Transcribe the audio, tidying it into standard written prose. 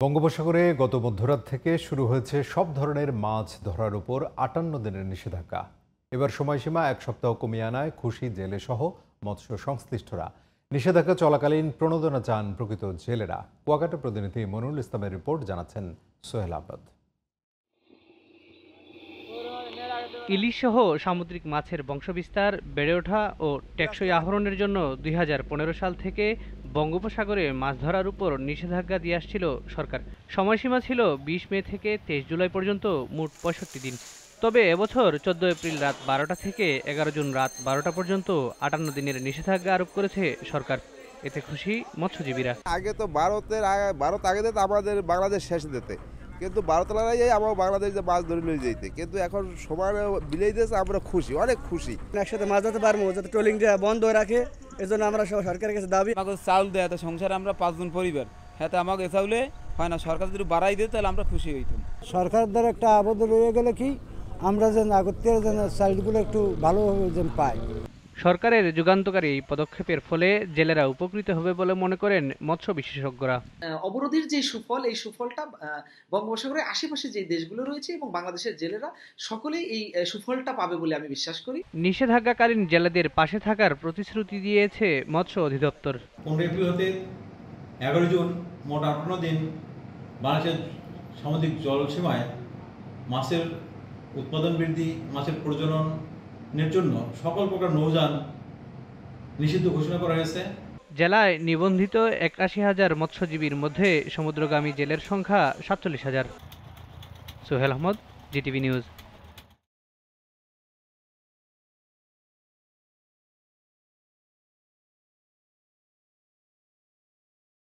বঙ্গোপসাগরে গত মধ্যরাত থেকে শুরু হয়েছে সব ধরনের মাছ ধরার উপর ৫৮ দিনের নিষেধাজ্ঞা। এবার সময়সীমা এক সপ্তাহ কমিয়ে আনায় খুশি জেলে সহ মৎস্য সংশ্লিষ্টরা। নিষেধাজ্ঞা চলাকালীন প্রণোদনা চান প্রকৃত জেলেরা। কুয়াকাটা প্রতিনিধি মনুল ইসলামের রিপোর্ট, জানাচ্ছেন সোহেল আহমদ। ইলিশ সহ সামুদ্রিক মাছের বংশবিস্তার, বেড়ে ওঠা ও টেকসই আহরণের জন্য ২০১৫ সাল থেকে বঙ্গোপসাগরে মাছ ধরার উপর নিষেধাজ্ঞা দিয়ে আসছিল সরকার। সময়সীমা ছিল ২০ মে থেকে ২৩ জুলাই পর্যন্ত, মোট ৬৫ দিন। তবে এবছর ১৪ এপ্রিল রাত ১২টা থেকে ১১ জুন রাত ১২টা পর্যন্ত ৫৮ দিনের নিষেধাজ্ঞা আরোপ করেছে সরকার। এতে খুশি মৎস্যজীবীরা। আগে তো ভারত আগে দিতে আমাদের বাংলাদেশ শেষ দিতে, কিন্তু ভারতলারাই আমার বাংলাদেশ যে মাছ ধরে লয়ে যেতে, কিন্তু এখন সময় বিলেই দিয়েছে, আমরা খুশি, অনেক খুশি। একসাথে মাছ ধরতে পারবো, যাতে ট্রলিংটা বন্ধ রাখে, এজন্য আমরা সরকারের কাছে দাবি। আমাকে চাউল দেয়, এত সংসারে আমরা ৫ জন পরিবার, হ্যাঁ আমাকে এ চাউলে হয় না, সরকার যদি বাড়াই দিত তাহলে আমরা খুশি হইতাম। সরকার দ্বারা একটা আবদ্ধ রয়ে গেলে কি আমরা যেন আগতের যেন চাইল্ডগুলো একটু ভালোভাবে যেন পাই। সরকারের যুগান্তকারী এই পদক্ষেপের ফলে জেলেরা উপকৃত হবে বলে মনে করেন মৎস্য বিশেষজ্ঞরা। অবরোধের যে সুফল, এই সুফলটা বঙ্গোপসাগরের আশেপাশে যে দেশগুলো রয়েছে এবং বাংলাদেশের জেলেরা সকলেই এই সুফলটা পাবে বলে আমি বিশ্বাস করি। নিষেধাজ্ঞাকালীন জেলেদের পাশে থাকার প্রতিশ্রুতি দিয়েছে মৎস্য অধিদপ্তর। 15 এপ্রিল হতে 11 জুন মোট 58 দিন বাংলাদেশের সামুদ্রিক জলসীমায় মাছের উৎপাদন বৃদ্ধি, মাছের প্রজননের জন্য সকল প্রকার নৌযান নিষিদ্ধ ঘোষণা করা হয়েছে। জেলায় নিবন্ধিত ৮১,০০০ মৎস্যজীবীর মধ্যে সমুদ্রগামী জেলের সংখ্যা ৪৭,০০০। Sohel Ahmed, GTV news.